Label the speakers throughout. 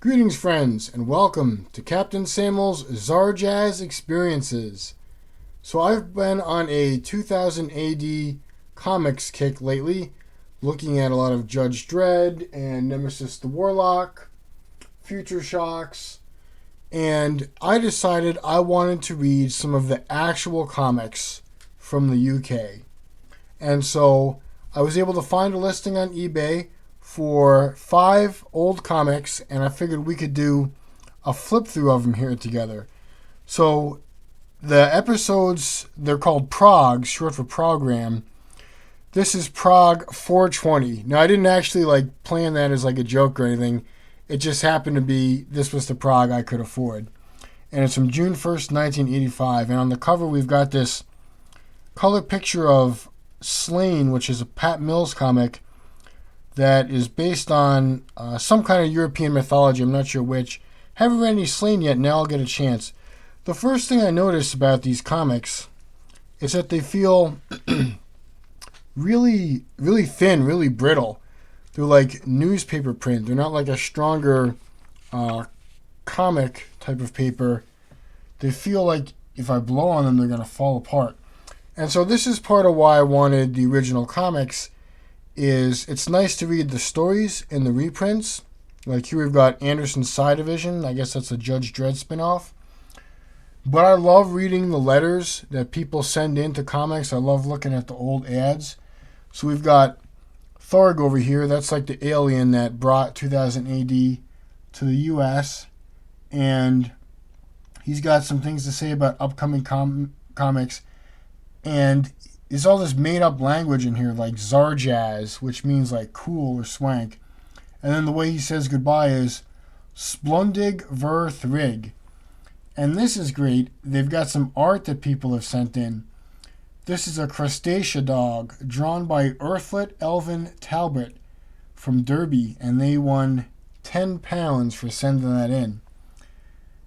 Speaker 1: Greetings, friends, and welcome to Captain Samuel's Zarjazz Experiences. So I've been on a 2000 AD comics kick lately, looking at a lot of Judge Dredd and Nemesis the Warlock, Future Shocks, and I decided I wanted to read some of the actual comics from the UK. And so I was able to find a listing on eBay for 5 old comics, and I figured we could do a flip through of them here together. So the episodes, they're called Progs, short for program. This is Prog 420. Now I didn't actually plan that as a joke or anything. It just happened to be this was the Prog I could afford. And it's from June 1st, 1985. And on the cover we've got this color picture of Slain, which is a Pat Mills comic that is based on some kind of European mythology. I'm not sure which. Haven't read any Slain yet, now I'll get a chance. The first thing I noticed about these comics is that they feel really, really thin, really brittle. They're like newspaper print. They're not like a stronger comic type of paper. They feel like if I blow on them, they're going to fall apart. And so this is part of why I wanted the original comics. Is it's nice to read the stories in the reprints. Like here we've got Anderson's Side Division. I guess that's a Judge Dredd spinoff. But I love reading the letters that people send into comics. I love looking at the old ads. So we've got Thorg over here. That's like the alien that brought 2000 AD to the US. And he's got some things to say about upcoming comics. And there's all this made-up language in here, like Zarjazz, which means like cool or swank. And then the way he says goodbye is Splundig ver Thrig. And this is great. They've got some art that people have sent in. This is a crustacea dog drawn by Earthlet Elvin Talbot from Derby, and they won £10 for sending that in.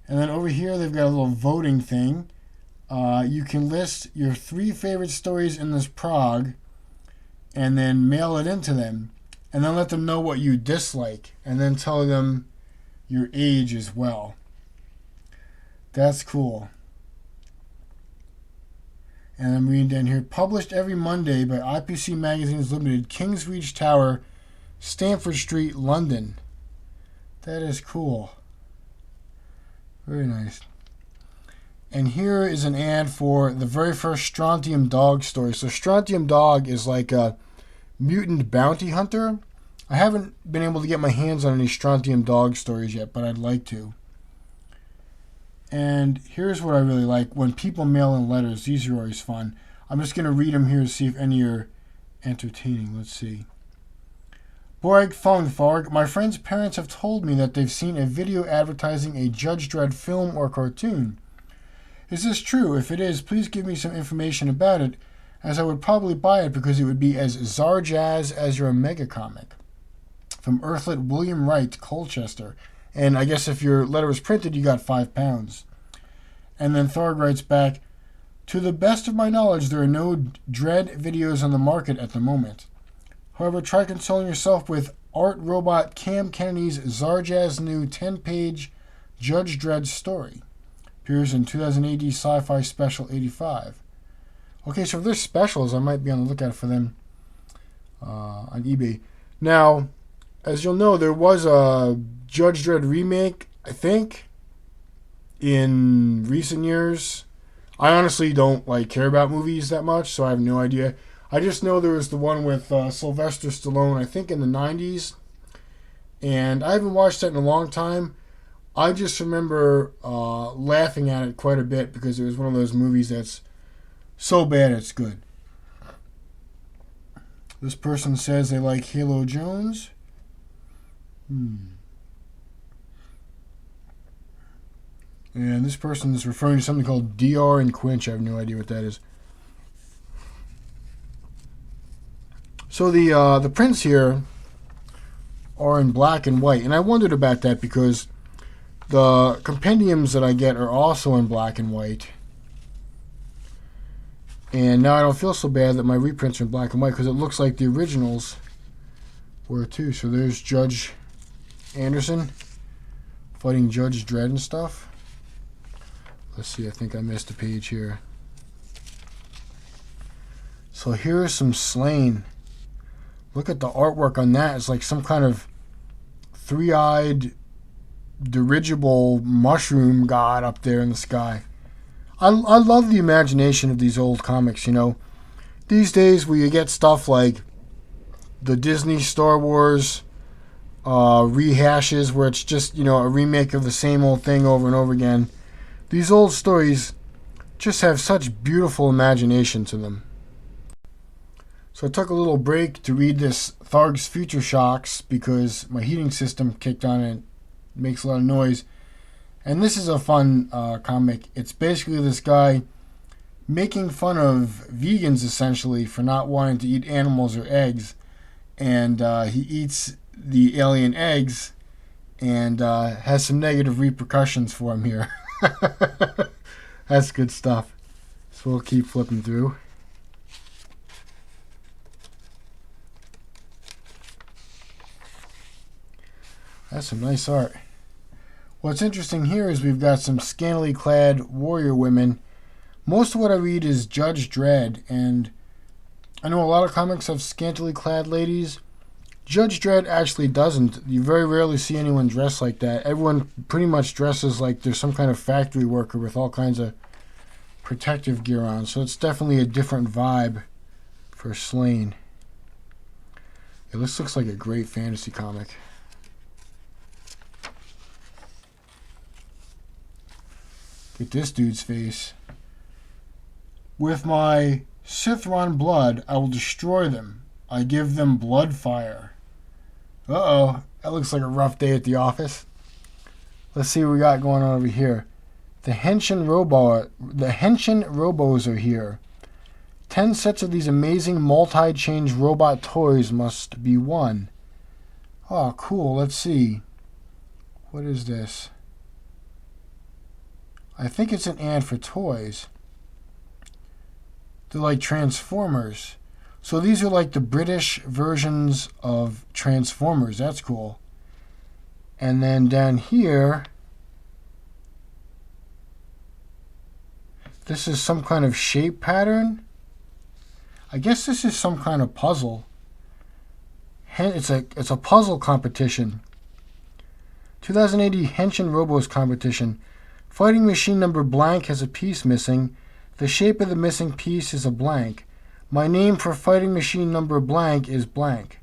Speaker 1: And then over here they've got a little voting thing. You can list your 3 favorite stories in this prog and then mail it into them and then let them know what you dislike and then tell them your age as well. That's cool. And I'm reading down here. Published every Monday by IPC Magazines Limited, Kingsreach Tower, Stamford Street, London. That is cool. Very nice. And here is an ad for the very first Strontium Dog story. So Strontium Dog is like a mutant bounty hunter. I haven't been able to get my hands on any Strontium Dog stories yet, but I'd like to. And here's what I really like. When people mail in letters, these are always fun. I'm just going to read them here to see if any are entertaining. Let's see. Borg Thongtharg, my friend's parents have told me that they've seen a video advertising a Judge Dredd film or cartoon. Is this true? If it is, please give me some information about it, as I would probably buy it because it would be as Zarjazz as your Omega comic. From Earthlet William Wright, Colchester. And I guess if your letter was printed, you got £5. And then Thorg writes back, to the best of my knowledge, there are no Dredd videos on the market at the moment. However, try consoling yourself with art robot Cam Kennedy's Zarjazz new 10-page Judge Dredd story. Appears in 2000 AD Sci-Fi Special 85. Okay, so if there's specials, I might be on the lookout for them on eBay. Now, as you'll know, there was a Judge Dredd remake, I think, in recent years. I honestly don't care about movies that much, so I have no idea. I just know there was the one with Sylvester Stallone, I think in the 90s. And I haven't watched that in a long time. I just remember laughing at it quite a bit because it was one of those movies that's so bad it's good. This person says they like Halo Jones. And this person is referring to something called DR and Quinch. I have no idea what that is. So the prints here are in black and white, and I wondered about that because the compendiums that I get are also in black and white. And now I don't feel so bad that my reprints are in black and white because it looks like the originals were too. So there's Judge Anderson. fighting Judge Dredd and stuff. Let's see, I think I missed a page here. So here's some slain. Look at the artwork on that. It's like some kind of three-eyed dirigible mushroom god up there in the sky. I love the imagination of these old comics, you know. These days where you get stuff like the Disney Star Wars rehashes where it's just, you know, a remake of the same old thing over and over again. These old stories just have such beautiful imagination to them. So I took a little break to read this Tharg's Future Shocks because my heating system kicked on and it makes a lot of noise. And this is a fun comic. It's basically this guy making fun of vegans, essentially, for not wanting to eat animals or eggs. And he eats the alien eggs and has some negative repercussions for him here. That's good stuff. So we'll keep flipping through. That's some nice art. What's interesting here is we've got some scantily clad warrior women. Most of what I read is Judge Dredd, and I know a lot of comics have scantily clad ladies. Judge Dredd actually doesn't. You very rarely see anyone dressed like that. Everyone pretty much dresses like there's some kind of factory worker with all kinds of protective gear on. So it's definitely a different vibe for Slain. Yeah, this looks like a great fantasy comic. Get this dude's face. With my Sithron blood, I will destroy them. I give them blood fire. Uh-oh. That looks like a rough day at the office. Let's see what we got going on over here. The Henshin Robos are here. 10 sets of these amazing multi-change robot toys must be won. Oh, cool. Let's see. What is this? I think it's an ad for toys. They're like Transformers. So these are like the British versions of Transformers. That's cool. And then down here, this is some kind of shape pattern. I guess this is some kind of puzzle. It's a puzzle competition. 2080 Henshin Robos competition. Fighting machine number blank has a piece missing. The shape of the missing piece is a blank. My name for fighting machine number blank is blank.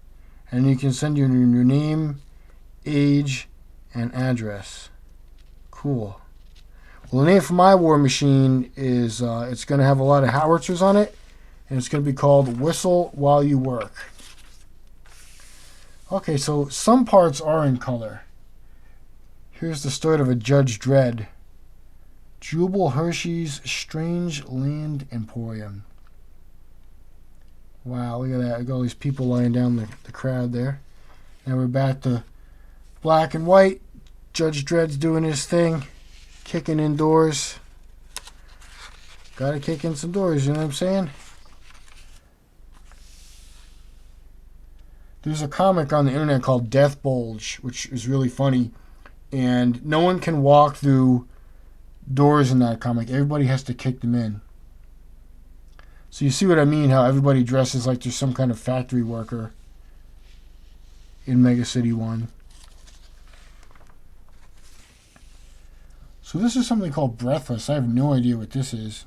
Speaker 1: And you can send your name, age, and address. Cool. Well, the name for my war machine is, it's going to have a lot of howitzers on it. And it's going to be called Whistle While You Work. Okay, so some parts are in color. Here's the story of a Judge Dredd. Jubal Hershey's Strange Land Emporium. Wow, look at that. Look at all these people lying down the crowd there. Now we're back to black and white. Judge Dredd's doing his thing. Kicking indoors. Gotta kick in some doors, you know what I'm saying? There's a comic on the internet called Death Bulge, which is really funny. And no one can walk through doors in that comic. Everybody has to kick them in. So you see what I mean, how everybody dresses like there's some kind of factory worker in Mega City 1. So this is something called Breathless. I have no idea what this is.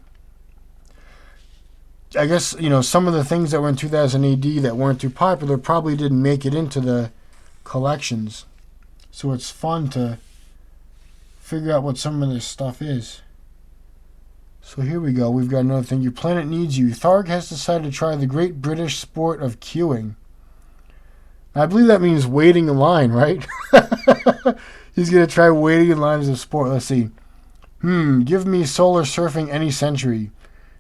Speaker 1: I guess, you know, some of the things that were in 2000 AD that weren't too popular probably didn't make it into the collections. So it's fun to figure out what some of this stuff is. So here we go. We've got another thing. Your planet needs you. Tharg has decided to try the great British sport of queuing. Now, I believe that means waiting in line, right? He's going to try waiting in line as a sport. Let's see. Give me solar surfing any century.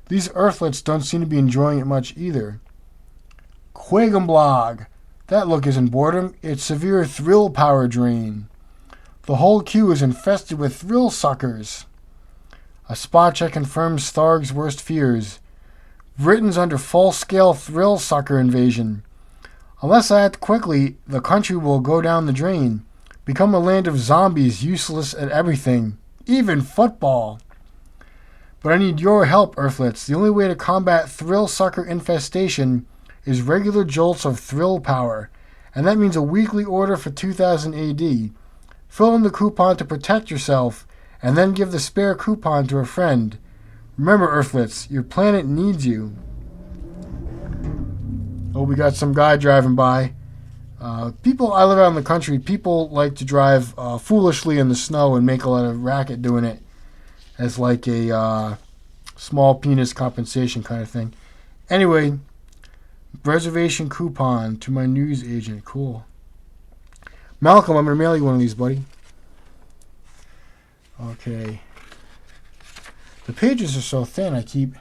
Speaker 1: These Earthlets don't seem to be enjoying it much either. Quagamblog. That look isn't boredom. It's severe thrill power drain. The whole queue is infested with thrill suckers. A spot check confirms Tharg's worst fears. Britain's under full-scale thrill sucker invasion. Unless I act quickly, the country will go down the drain. Become a land of zombies, useless at everything, even football. But I need your help, Earthlets. The only way to combat thrill sucker infestation is regular jolts of thrill power, and that means a weekly order for 2000 AD. Fill in the coupon to protect yourself, and then give the spare coupon to a friend. Remember, Earthlets, your planet needs you. Oh, we got some guy driving by. I live out in the country. People like to drive foolishly in the snow and make a lot of racket doing it as like a small penis compensation kind of thing. Anyway, reservation coupon to my news agent. Cool. Malcolm, I'm going to mail you one of these, buddy. Okay. The pages are so thin, I keep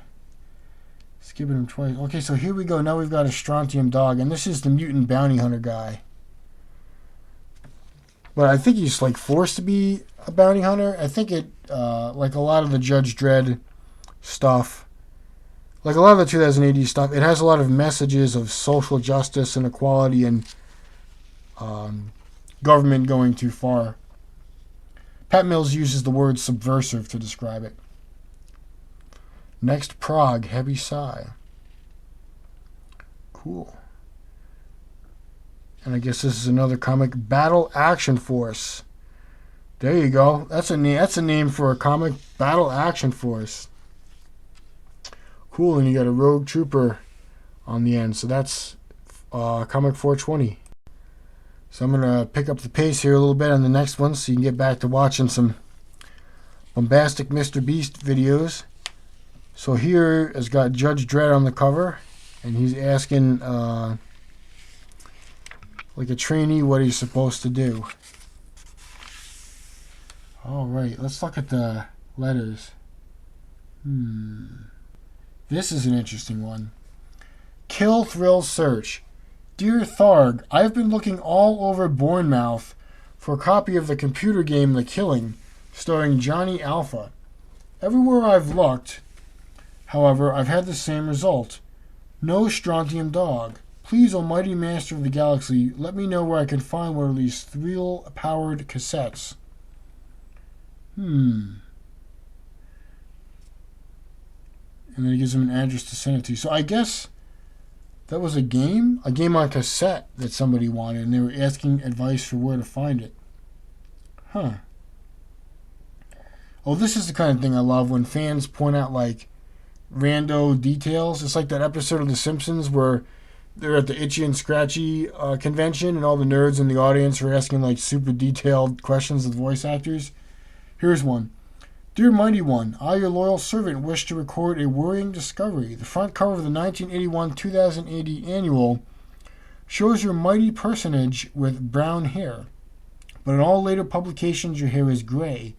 Speaker 1: skipping them twice. Okay, so here we go. Now we've got a strontium dog, and this is the mutant bounty hunter guy. But I think he's like forced to be a bounty hunter. I think it, like a lot of the Judge Dredd stuff, like a lot of the 2000 AD stuff, it has a lot of messages of social justice and equality and government going too far. Pat Mills uses the word subversive to describe it. Next, Prague, heavy sigh. Cool. And I guess this is another comic, Battle Action Force. There you go. That's a name for a comic, Battle Action Force. Cool, and you got a rogue trooper on the end. So that's comic 420. So I'm going to pick up the pace here a little bit on the next one so you can get back to watching some bombastic Mr. Beast videos. So here has got Judge Dredd on the cover, and he's asking like a trainee what he's supposed to do. All right, let's look at the letters. This is an interesting one. Kill Thrill Search. Dear Tharg, I've been looking all over Bournemouth for a copy of the computer game The Killing, starring Johnny Alpha. Everywhere I've looked, however, I've had the same result. No strontium dog. Please, almighty master of the galaxy, let me know where I can find one of these thrill-powered cassettes. And then he gives him an address to send it to. So I guess that was a game on cassette that somebody wanted, and they were asking advice for where to find it. Oh, this is the kind of thing I love when fans point out, like, rando details. It's like that episode of The Simpsons where they're at the Itchy and Scratchy convention, and all the nerds in the audience are asking, like, super detailed questions of the voice actors. Here's one. Dear Mighty One, I, your loyal servant, wish to record a worrying discovery. The front cover of the 1981-2000 AD annual shows your mighty personage with brown hair, but in all later publications your hair is gray.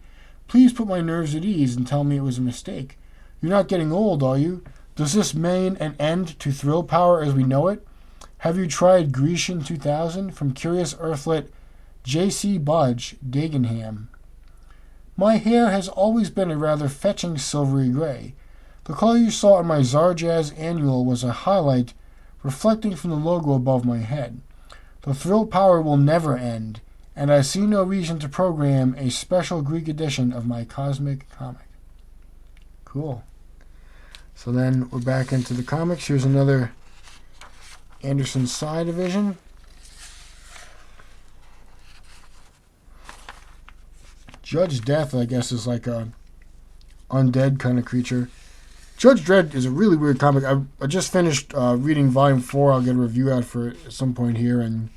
Speaker 1: Please put my nerves at ease and tell me it was a mistake. You're not getting old, are you? Does this mean an end to thrill power as we know it? Have you tried Grecian 2000? From Curious Earthlet, J.C. Budge, Dagenham. My hair has always been a rather fetching silvery gray. The color you saw on my Zarjazz annual was a highlight reflecting from the logo above my head. The thrill power will never end, and I see no reason to program a special Greek edition of my cosmic comic. Cool. So then we're back into the comics. Here's another Anderson Psi division. Judge Death, I guess, is like a undead kind of creature. Judge Dredd is a really weird comic. I just finished reading Volume 4. I'll get a review out for it at some point here. And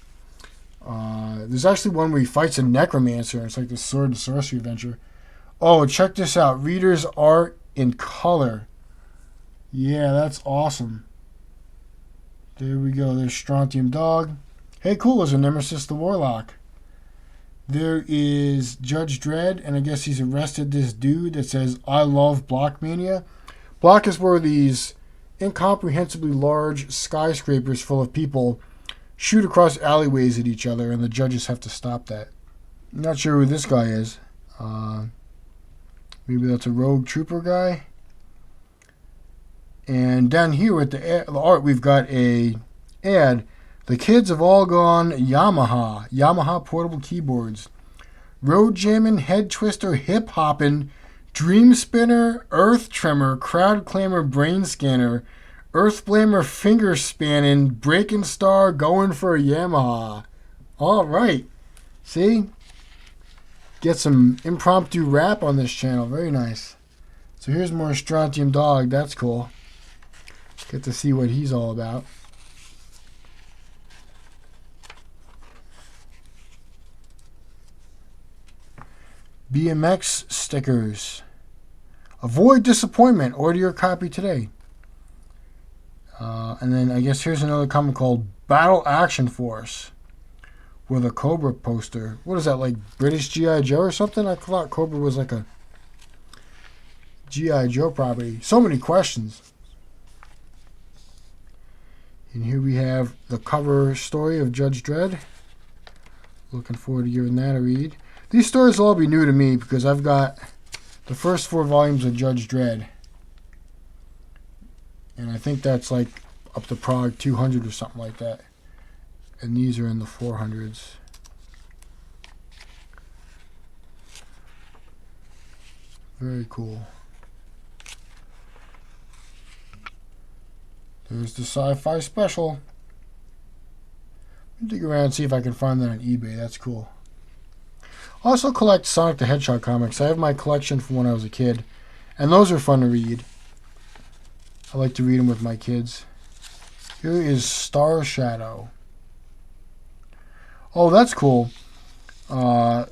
Speaker 1: there's actually one where he fights a necromancer. It's like the sword and sorcery adventure. Oh, check this out. Reader's art in color. Yeah, that's awesome. There we go. There's Strontium Dog. Hey, cool. There's a Nemesis the Warlock. There is Judge Dredd, and I guess he's arrested this dude that says, I love Blockmania. Block is where these incomprehensibly large skyscrapers full of people shoot across alleyways at each other, and the judges have to stop that. I'm not sure who this guy is. Maybe that's a rogue trooper guy. And down here with the art, we've got a ad. The kids have all gone Yamaha portable keyboards. road jammin', head twister, hip hoppin', dream spinner, earth tremor, crowd clamor, brain scanner, earth blamer, finger spanning, breaking star, going for a Yamaha. All right. See? Get some impromptu rap on this channel. Very nice. So here's more Strontium Dog. That's cool. Get to see what he's all about. BMX stickers. Avoid disappointment. Order your copy today. And then I guess here's another comic called Battle Action Force with a Cobra poster. What is that, like British G.I. Joe or something? I thought Cobra was like a G.I. Joe property. So many questions. And here we have the cover story of Judge Dredd. Looking forward to giving that a read. These stories will all be new to me because I've got the first 4 volumes of Judge Dredd. And I think that's like up to Prog 200 or something like that. And these are in the 400s. Very cool. There's the sci-fi special. Let me dig around and see if I can find that on eBay. That's cool. I also collect Sonic the Hedgehog comics. I have my collection from when I was a kid. And those are fun to read. I like to read them with my kids. Here is Star Shadow. Oh, that's cool. Now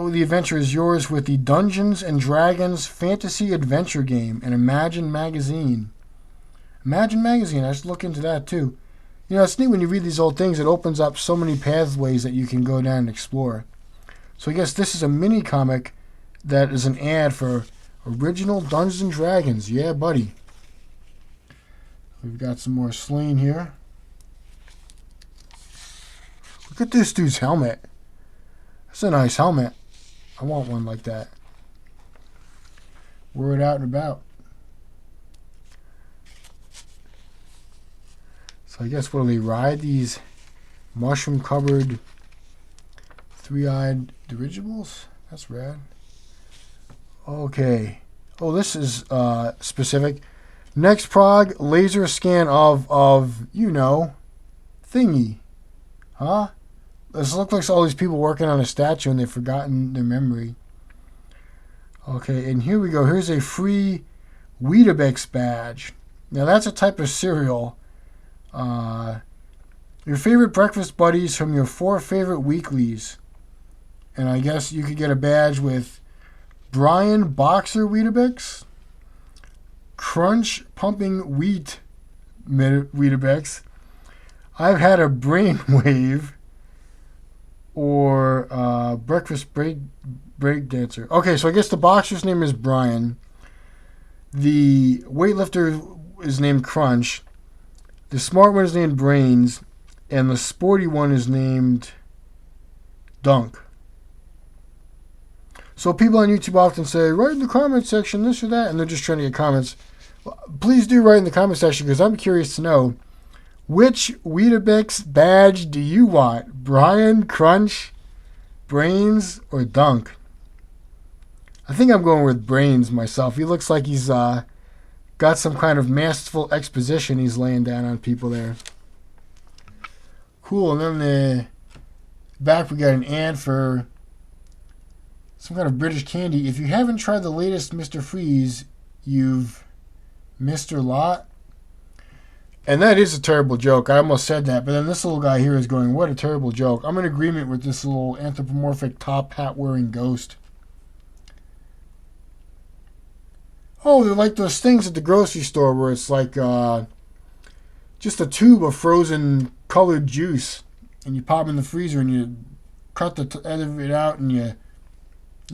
Speaker 1: the adventure is yours with the Dungeons and Dragons fantasy adventure game and Imagine Magazine. Imagine Magazine, I should look into that too. You know, it's neat when you read these old things, it opens up so many pathways that you can go down and explore. So I guess this is a mini comic that is an ad for original Dungeons and Dragons. Yeah, buddy. We've got some more Slain here. Look at this dude's helmet. That's a nice helmet. I want one like that. Word out and about. So I guess, what do they ride? These mushroom-covered, 3-eyed dirigibles? That's rad. Okay. Oh, this is specific. Next prog, laser scan of you know, thingy. Huh? This looks like all these people working on a statue and they've forgotten their memory. Okay, and here we go. Here's a free Wheetabix badge. Now that's a type of cereal. Your favorite breakfast buddies from your 4 favorite weeklies. And I guess you could get a badge with Brian Boxer Wheetabix, Crunch Pumping Wheat Wheetabix, I've had a brainwave, or Breakfast break Dancer. Okay, so I guess the boxer's name is Brian. The weightlifter is named Crunch. The smart one is named Brains. And the sporty one is named Dunk. So people on YouTube often say, write in the comment section this or that, and they're just trying to get comments. Well, please do write in the comment section because I'm curious to know, which Wheetabix badge do you want? Brian, Crunch, Brains, or Dunk? I think I'm going with Brains myself. He looks like he's got some kind of masterful exposition he's laying down on people there. Cool. And then the back we got an ad for some kind of British candy. If you haven't tried the latest Mr. Freeze, you've missed a lot. And that is a terrible joke. I almost said that, but then this little guy here is going, what a terrible joke. I'm in agreement with this little anthropomorphic top hat wearing ghost. Oh, they're like those things at the grocery store where it's like just a tube of frozen colored juice, and you pop in the freezer and you cut the end of it out and you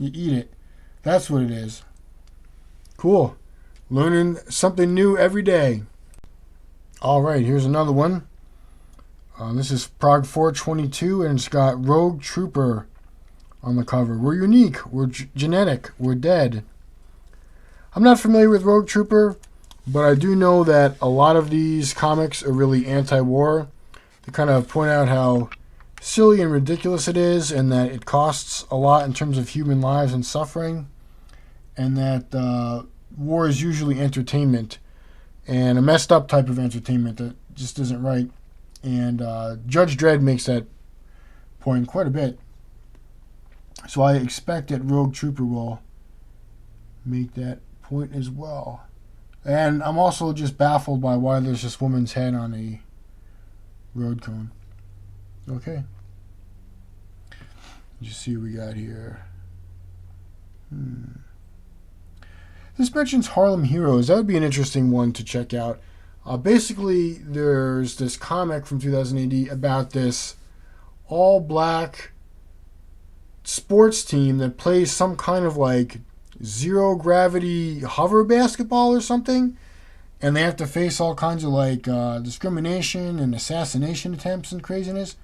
Speaker 1: eat it. That's what it is. Cool. Learning something new every day. All right, here's another one. This is Prog 422, and it's got Rogue Trooper on the cover. We're unique. We're genetic. We're dead. I'm not familiar with Rogue Trooper, but I do know that a lot of these comics are really anti-war. They kind of point out how silly and ridiculous it is, and that it costs a lot in terms of human lives and suffering, and that war is usually entertainment, and a messed up type of entertainment that just isn't right. And Judge Dredd makes that point quite a bit. So I expect that Rogue Trooper will make that point as well. And I'm also just baffled by why there's this woman's head on a road cone. Okay. Let's see what we got here. This mentions Harlem Heroes. That would be an interesting one to check out. Basically, there's this comic from 2000 AD about this all-black sports team that plays some kind of like zero-gravity hover basketball or something. And they have to face all kinds of like discrimination and assassination attempts and craziness.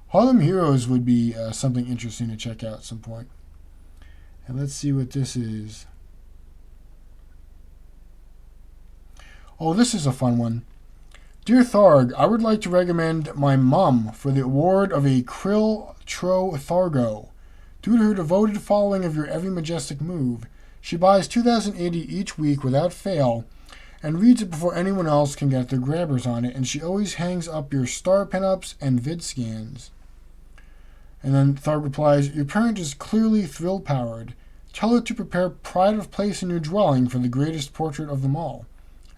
Speaker 1: Harlem Heroes would be something interesting to check out at some point. And let's see what this is. Oh, this is a fun one. Dear Tharg, I would like to recommend my mum for the award of a Krill Tro Thargo. Due to her devoted following of your every majestic move, she buys 2080 each week without fail and reads it before anyone else can get their grabbers on it, and she always hangs up your star pinups and vid scans. And then Tharg replies, your parent is clearly thrill-powered. Tell her to prepare pride of place in your dwelling for the greatest portrait of them all.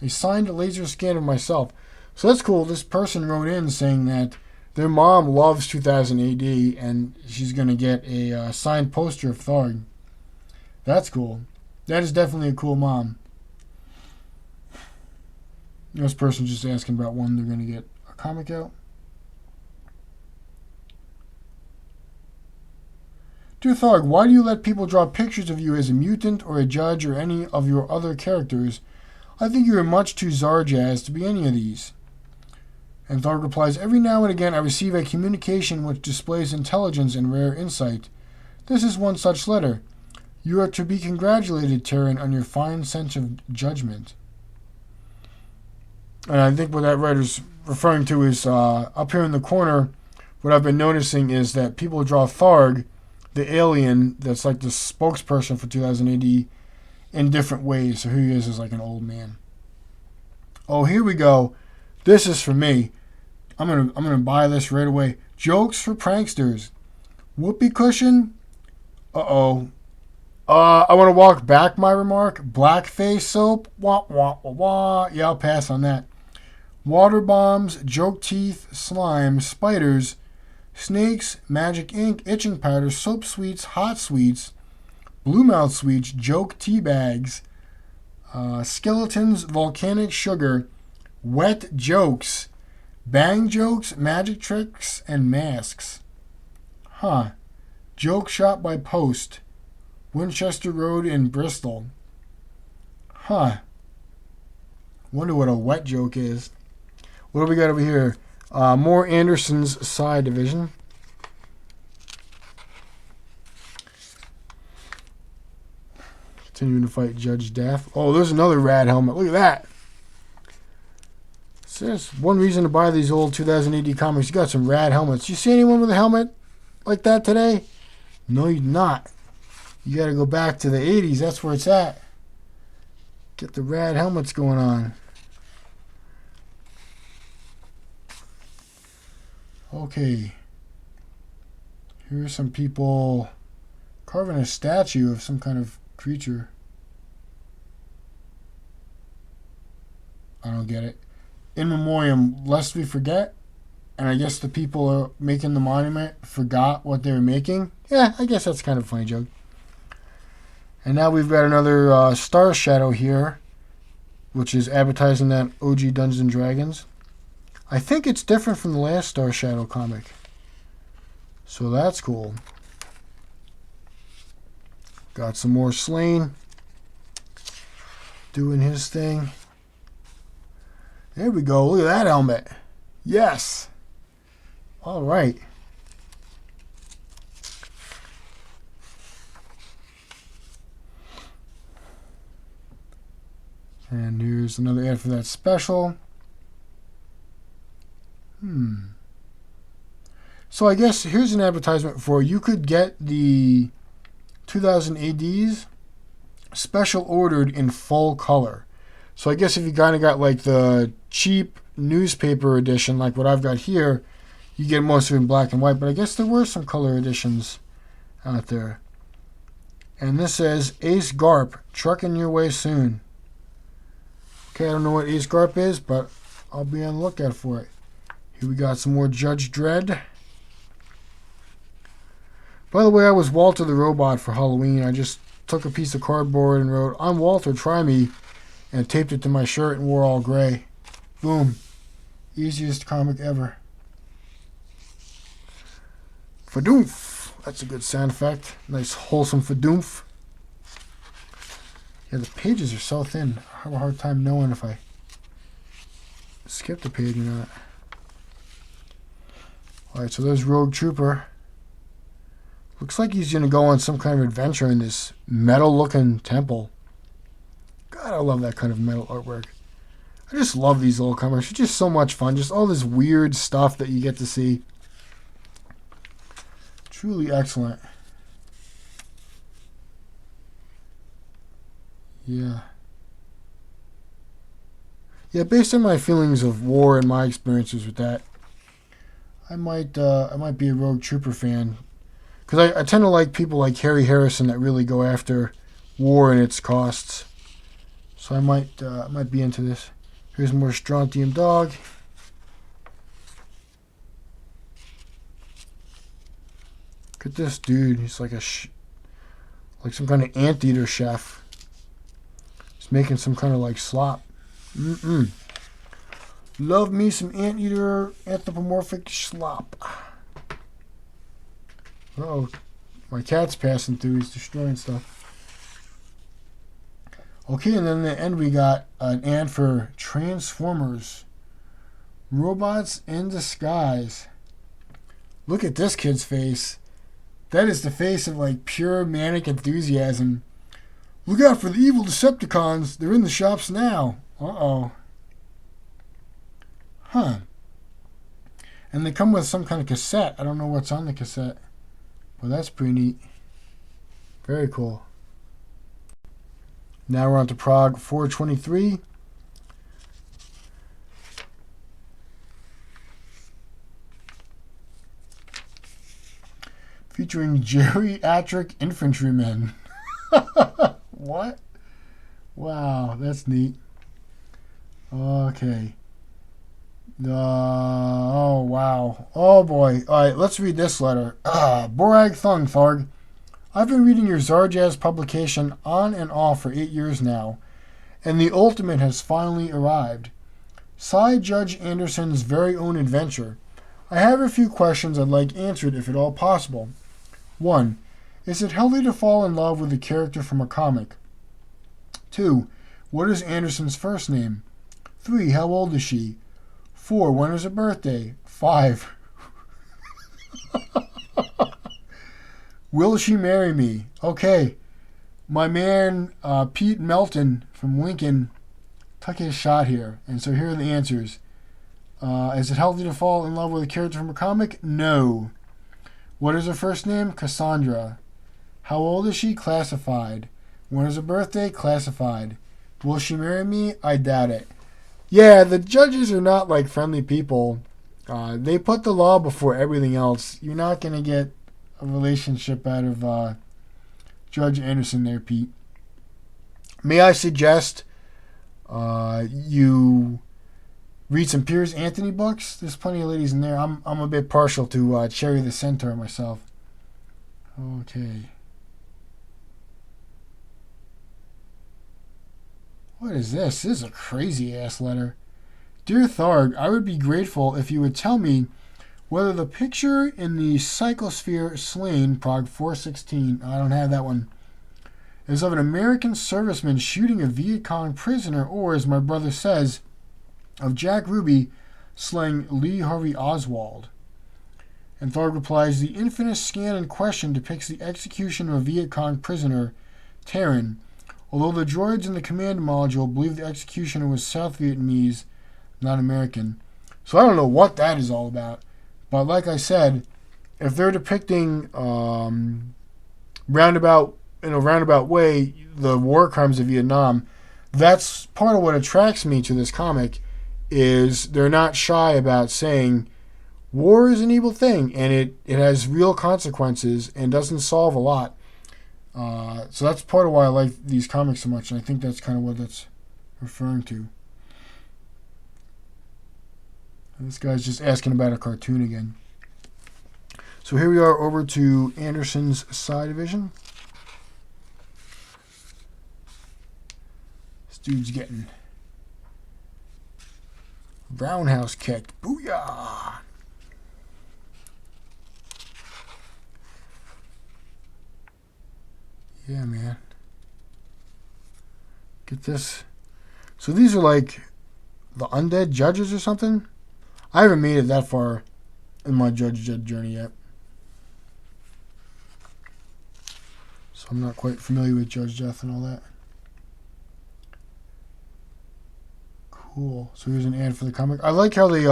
Speaker 1: A signed laser scan of myself. So that's cool. This person wrote in saying that their mom loves 2000 AD and she's going to get a signed poster of Tharg. That's cool. That is definitely a cool mom. This person's just asking about when they're going to get a comic out. Dear Tharg, why do you let people draw pictures of you as a mutant or a judge or any of your other characters? I think you are much too Zarjazz to be any of these. And Tharg replies, every now and again I receive a communication which displays intelligence and rare insight. This is one such letter. You are to be congratulated, Terran, on your fine sense of judgment. And I think what that writer's referring to is up here in the corner, what I've been noticing is that people draw Tharg, the alien that's like the spokesperson for 2000 AD, in different ways. So here he is as like an old man. Oh, here we go. This is for me. I'm gonna buy this right away. Jokes for pranksters. Whoopee cushion. I want to walk back my remark. Blackface soap. Wah wah wah wah. Yeah, I'll pass on that. Water bombs, joke teeth, slime, spiders, snakes, magic ink, itching powder, soap sweets, hot sweets, blue mouth sweets, joke tea bags, skeletons, volcanic sugar, wet jokes, bang jokes, magic tricks, and masks. Huh. Joke shop by post. Winchester Road in Bristol. Huh. Wonder what a wet joke is. What do we got over here? More Anderson's Side Division. Continuing to fight Judge Death. Oh, there's another rad helmet. Look at that. So that's one reason to buy these old 2000 AD comics. You got some rad helmets. You see anyone with a helmet like that today? No, you're not. You got to go back to the 80s. That's where it's at. Get the rad helmets going on. Okay. Here are some people carving a statue of some kind of creature. I don't get it. In memoriam, lest we forget. And I guess the people are making the monument forgot what they were making. Yeah, I guess that's kind of a funny joke. And now we've got another Star Shadow here, which is advertising that OG Dungeons and Dragons. I think it's different from the last Star Shadow comic. So that's cool. Got some more Slain doing his thing. There we go. Look at that helmet. Yes. All right. And here's another ad for that special. So I guess here's an advertisement for you could get the 2000 ADs special ordered in full color. So I guess if you kind of got like the cheap newspaper edition, like what I've got here, you get most of it in black and white. But I guess there were some color editions out there. And this says Ace Garp, trucking your way soon. Okay, I don't know what Ace Garp is, but I'll be on the lookout for it. Here we got some more Judge Dredd. By the way, I was Walter the Robot for Halloween. I just took a piece of cardboard and wrote, "I'm Walter, try me," and taped it to my shirt and wore all gray. Boom. Easiest comic ever. Fadoomph. That's a good sound effect. Nice wholesome fadoomph. Yeah, the pages are so thin. I have a hard time knowing if I skipped a page or not. Alright, so there's Rogue Trooper. Looks like he's going to go on some kind of adventure in this metal-looking temple. God, I love that kind of metal artwork. I just love these little comics. It's just so much fun. Just all this weird stuff that you get to see. Truly excellent. Yeah. Yeah, based on my feelings of war and my experiences with that, I might be a Rogue Trooper fan. Because I tend to like people like Harry Harrison that really go after war and its costs. So I might be into this. Here's more Strontium Dog. Look at this dude. He's like like some kind of anteater chef. He's making some kind of like slop. Love me some anteater anthropomorphic slop. Uh-oh, my cat's passing through. He's destroying stuff. Okay, and then in the end we got an ad for Transformers. Robots in disguise. Look at this kid's face. That is the face of like pure manic enthusiasm. Look out for the evil Decepticons. They're in the shops now. Uh-oh. Huh. And they come with some kind of cassette. I don't know what's on the cassette. Well, that's pretty neat. Very cool. Now we're on to Prog 423. Featuring geriatric infantrymen. What? Wow, that's neat. Okay. Oh, wow. Oh, boy. All right, let's read this letter. Borag Thung Tharg. I've been reading your Zarjazz publication on and off for 8 years now, and the ultimate has finally arrived. Cy Judge Anderson's very own adventure. I have a few questions I'd like answered if at all possible. 1. Is it healthy to fall in love with a character from a comic? 2. What is Anderson's first name? 3. How old is she? 4. When is her birthday? 5. Will she marry me? Okay. My man, Pete Melton from Lincoln, took his shot here. And so here are the answers. Is it healthy to fall in love with a character from a comic? No. What is her first name? Cassandra. How old is she? Classified. When is her birthday? Classified. Will she marry me? I doubt it. Yeah, the judges are not like friendly people. They put the law before everything else. You're not going to get a relationship out of Judge Anderson there, Pete. May I suggest you read some Piers Anthony books? There's plenty of ladies in there. I'm a bit partial to Cherry the Centaur myself. Okay. What is this? This is a crazy-ass letter. Dear Tharg, I would be grateful if you would tell me whether the picture in the Psychosphere Slain, Prog 416, I don't have that one, is of an American serviceman shooting a Viet Cong prisoner, or, as my brother says, of Jack Ruby slaying Lee Harvey Oswald. And Tharg replies, the infamous scan in question depicts the execution of a Viet Cong prisoner, Terran, although the droids in the command module believe the executioner was South Vietnamese, not American. So I don't know what that is all about. But like I said, if they're depicting roundabout in a roundabout way the war crimes of Vietnam, that's part of what attracts me to this comic. Is they're not shy about saying war is an evil thing and it has real consequences and doesn't solve a lot. So that's part of why I like these comics so much, and I think that's kind of what that's referring to. And this guy's just asking about a cartoon again. So here we are over to Anderson's Psi Division. This dude's getting roundhouse kicked. Booyah! Yeah, man. Get this. So these are like the undead judges or something? I haven't made it that far in my Judge Dredd journey yet. So I'm not quite familiar with Judge Death and all that. Cool. So here's an ad for the comic. I like how they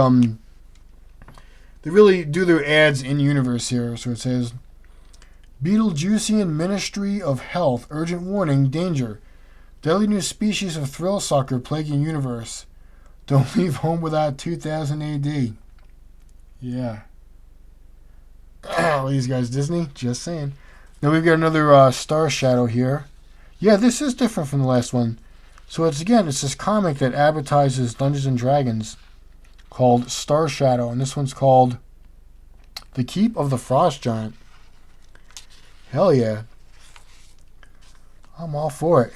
Speaker 1: really do their ads in universe here. So it says Beetlejuicean Ministry of Health, urgent warning, danger. Deadly new species of thrill sucker plaguing universe. Don't leave home without 2000 AD. Yeah. These guys, Disney, just saying. Now we've got another Star Shadow here. Yeah, this is different from the last one. So it's this comic that advertises Dungeons and Dragons called Star Shadow, and this one's called The Keep of the Frost Giant. Hell yeah. I'm all for it.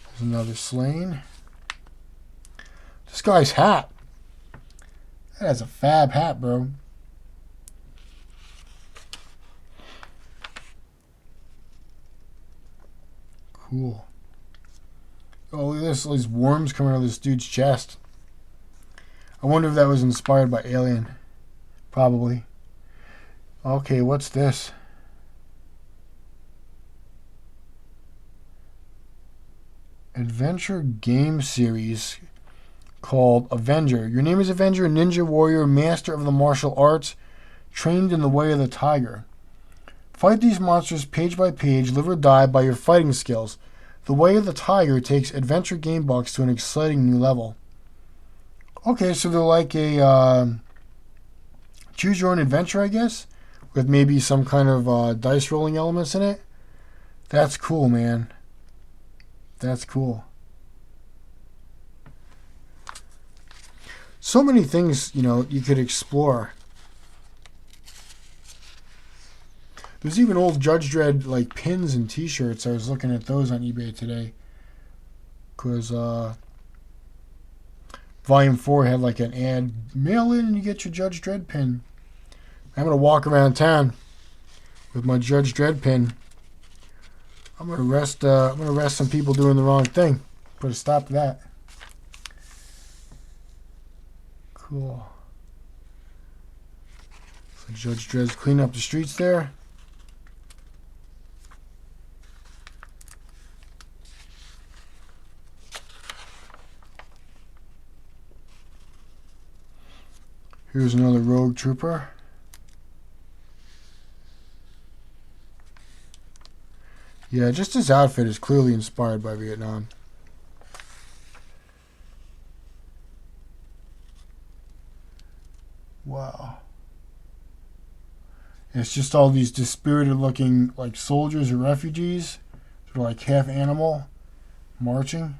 Speaker 1: There's another Slain. This guy's hat. That is a fab hat, bro. Cool. Oh, look at this. All these worms coming out of this dude's chest. I wonder if that was inspired by Alien. Probably. Okay, what's this? Adventure game series called Avenger. Your name is Avenger, ninja warrior, master of the martial arts, trained in the way of the tiger. Fight these monsters page by page, live or die by your fighting skills. The way of the tiger takes adventure game bucks to an exciting new level. Okay, so they're like a choose your own adventure, I guess, with maybe some kind of dice rolling elements in it. That's cool, man. That's cool. So many things, you could explore. There's even old Judge Dredd like pins and t-shirts. I was looking at those on eBay today. Because Volume 4 had like an ad, mail in and you get your Judge Dredd pin. I'm going to walk around town with my Judge Dredd pin. I'm going to arrest some people doing the wrong thing. Put a stop to that. Cool. So Judge Dredd's cleaning up the streets there. Here's another rogue trooper. Yeah, just his outfit is clearly inspired by Vietnam. Wow. And it's just all these dispirited looking like soldiers or refugees. Sort of like half animal marching.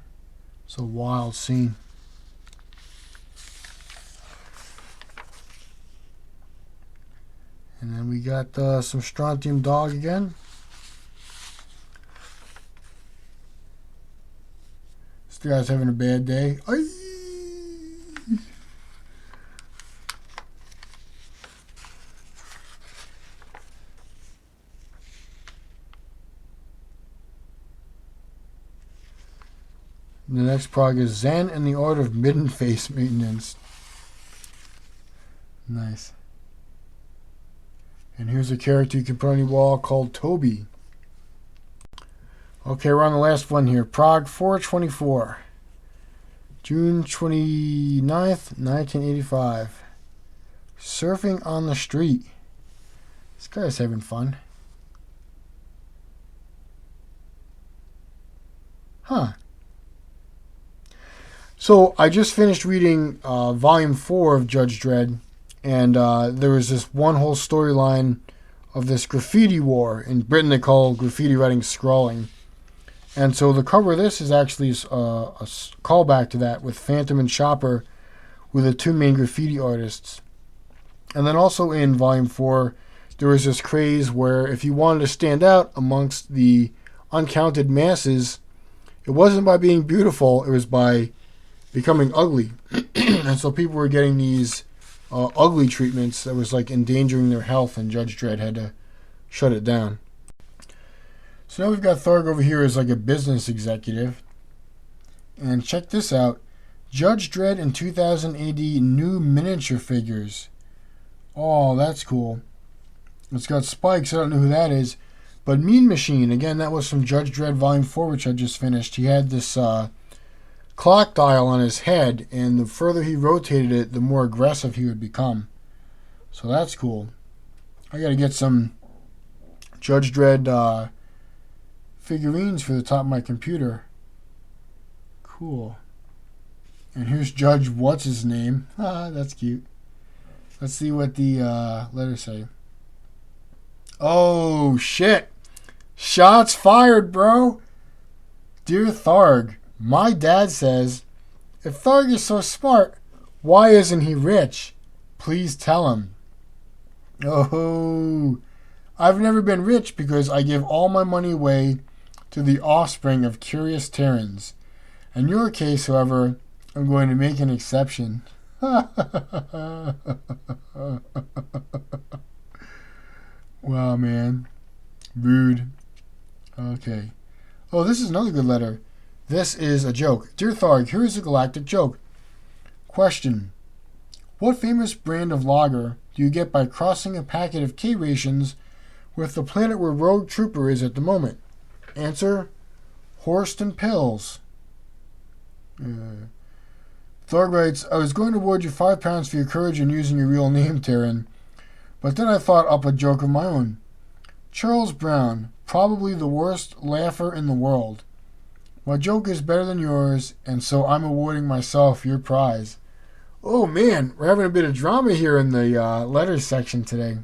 Speaker 1: It's a wild scene. And then we got some Strontium Dog again. This guy's having a bad day. Aye. The next prog is Zen and the Art of Midden Face Maintenance. Nice. And here's a character you can put on your wall called Toby. Okay, we're on the last one here. Prog 424. June 29th, 1985. Surfing on the street. This guy's having fun. Huh. So I just finished reading Volume 4 of Judge Dredd, and there was this one whole storyline of this graffiti war. In Britain they call graffiti writing scrawling. And so the cover of this is actually a callback to that, with Phantom and Chopper were the two main graffiti artists. And then also in Volume 4, there was this craze where if you wanted to stand out amongst the uncounted masses, it wasn't by being beautiful, it was by becoming ugly. And so people were getting these ugly treatments that was like endangering their health, and Judge Dredd had to shut it down. So now we've got Tharg over here as like a business executive. And check this out. Judge Dredd in 2000 AD new miniature figures. Oh, that's cool. It's got spikes. I don't know who that is. But Mean Machine, again, that was from Judge Dredd Volume 4, which I just finished. He had this clock dial on his head, and the further he rotated it, the more aggressive he would become. So that's cool. I got to get some Judge Dredd figurines for the top of my computer. Cool. And here's Judge What's-His-Name. Ah, that's cute. Let's see what the letters say. Oh, shit. Shots fired, bro. Dear Tharg, my dad says, if Tharg is so smart, why isn't he rich? Please tell him. Oh, I've never been rich because I give all my money away to the offspring of curious Terrans. In your case, however, I'm going to make an exception. Wow, man. Rude. Okay. Oh, this is another good letter. This is a joke. Dear Tharg, here is a galactic joke. Question. What famous brand of lager do you get by crossing a packet of K rations with the planet where Rogue Trooper is at the moment? Answer. Horst and Pills. Tharg writes, I was going to award you £5 for your courage in using your real name, Terran, but then I thought up a joke of my own. Charles Brown, probably the worst laugher in the world. My joke is better than yours, and so I'm awarding myself your prize. Oh man, we're having a bit of drama here in the letters section today.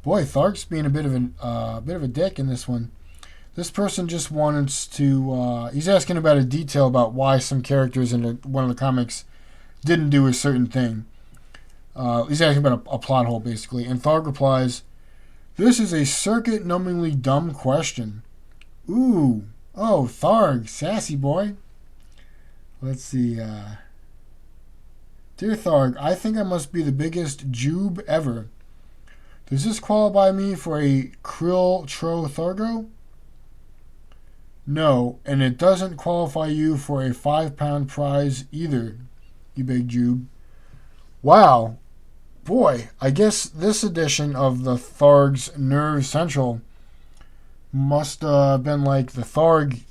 Speaker 1: Boy, Tharg's being a bit of a dick in this one. This person just wants to. He's asking about a detail about why some characters in one of the comics didn't do a certain thing. He's asking about a plot hole, basically. And Tharg replies, "This is a circuit-numbingly dumb question." Ooh. Oh, Tharg, sassy boy. Let's see. Dear Tharg, I think I must be the biggest jube ever. Does this qualify me for a Krill Tro Thargo? No, and it doesn't qualify you for a £5 prize either, you big jube. Wow. Boy, I guess this edition of the Tharg's Nerve Central must have been like the Tharg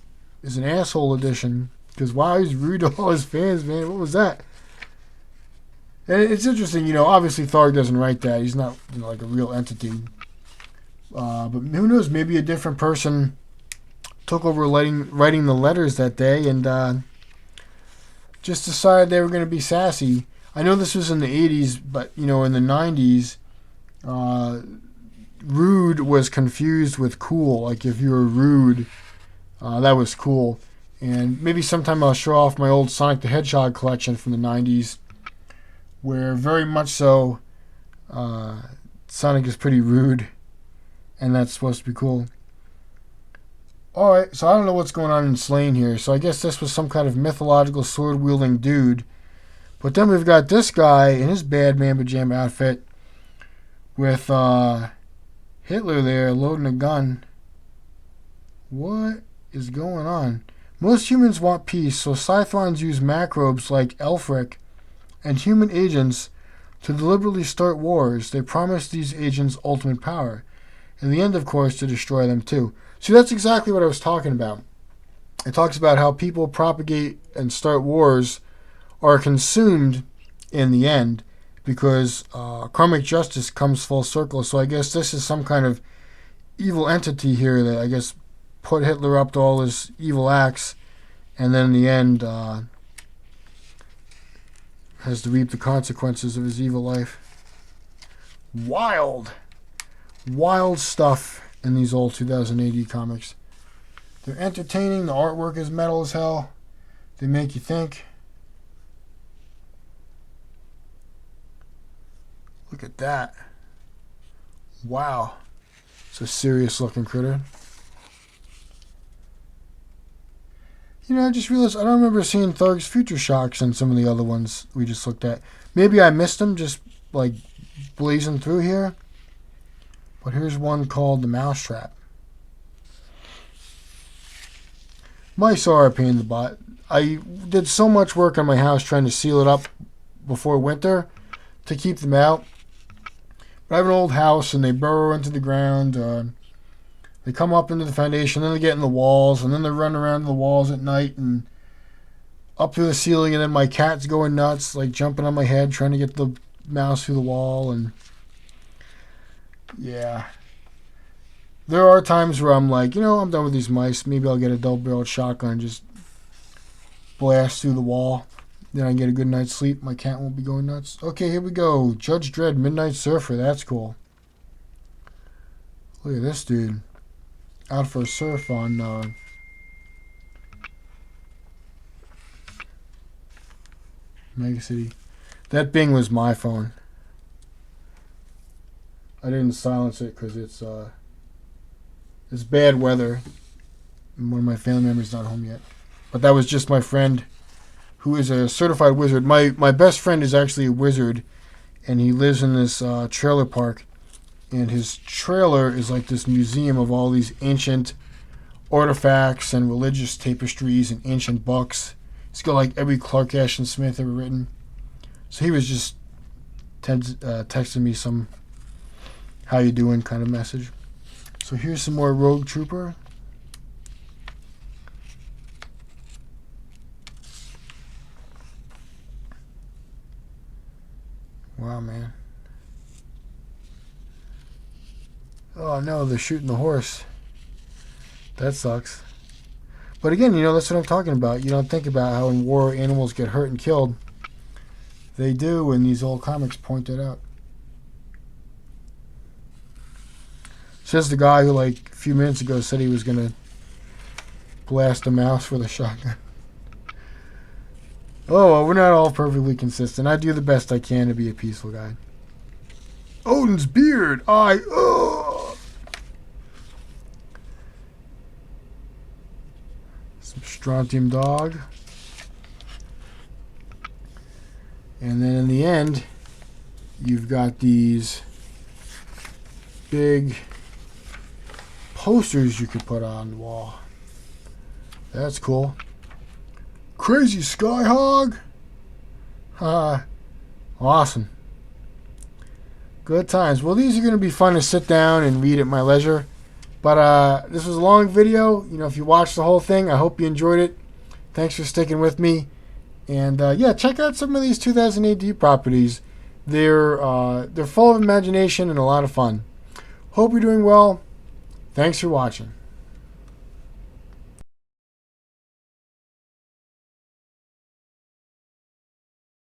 Speaker 1: is an asshole edition. Because wow, he's rude to all his fans, man. What was that? And it's interesting, obviously Tharg doesn't write that. He's not like a real entity. But who knows, maybe a different person took over writing the letters that day and just decided they were going to be sassy. I know this was in the 80s, but, in the 90s, rude was confused with cool. Like, if you were rude, that was cool. And maybe sometime I'll show off my old Sonic the Hedgehog collection from the 90s, where very much so Sonic is pretty rude, and that's supposed to be cool. Alright, so I don't know what's going on in Slain here, so I guess this was some kind of mythological sword-wielding dude. But then we've got this guy in his bad man pajama outfit with Hitler there loading a gun. What is going on? Most humans want peace, so Scythrons use macrobes like Elfric and human agents to deliberately start wars. They promise these agents ultimate power. In the end, of course, to destroy them too. See, that's exactly what I was talking about. It talks about how people propagate and start wars are consumed in the end because karmic justice comes full circle. So I guess this is some kind of evil entity here that I guess put Hitler up to all his evil acts, and then in the end has to reap the consequences of his evil life. Wild stuff in these old 2000 AD comics. They're entertaining. The artwork is metal as hell. They make you think. Look at that. Wow. It's a serious looking critter. You know, I just realized I don't remember seeing Tharg's Future Shocks in some of the other ones we just looked at. Maybe I missed them just like blazing through here. But here's one called The Mousetrap. Mice are a pain in the butt. I did so much work on my house trying to seal it up before winter to keep them out. But I have an old house and they burrow into the ground. They come up into the foundation, then they get in the walls, and then they run around the walls at night and up through the ceiling, and then my cat's going nuts, like jumping on my head, trying to get the mouse through the wall, and yeah. There are times where I'm like, you know, I'm done with these mice. Maybe I'll get a double-barreled shotgun and just blast through the wall. Then I can get a good night's sleep. My cat won't be going nuts. Okay, here we go. Judge Dredd, Midnight Surfer. That's cool. Look at this dude. Out for a surf on Mega City. That Bing was my phone. I didn't silence it because it's bad weather and one of my family members not home yet. But that was just my friend who is a certified wizard. My best friend is actually a wizard, and he lives in this trailer park. And his trailer is like this museum of all these ancient artifacts and religious tapestries and ancient books. He's got like every Clark Ashton Smith ever written. So he was just texting me some "how you doing" kind of message. So here's some more Rogue Trooper. Wow, man. Oh no, they're shooting the horse. That sucks. But again, you know, that's what I'm talking about. You don't think about how in war animals get hurt and killed. They do, and these old comics point it out. Says the guy who, like, a few minutes ago said he was going to blast a mouse with a shotgun. Oh, well, we're not all perfectly consistent. I do the best I can to be a peaceful guy. Odin's beard! Some strontium dog. And then in the end, you've got these big posters you could put on the wall. That's cool. Crazy Skyhog? Awesome. Good times. Well, these are going to be fun to sit down and read at my leisure. But this was a long video. You know, if you watched the whole thing, I hope you enjoyed it. Thanks for sticking with me. And yeah, check out some of these 2000 AD properties. They're full of imagination and a lot of fun. Hope you're doing well. Thanks for watching.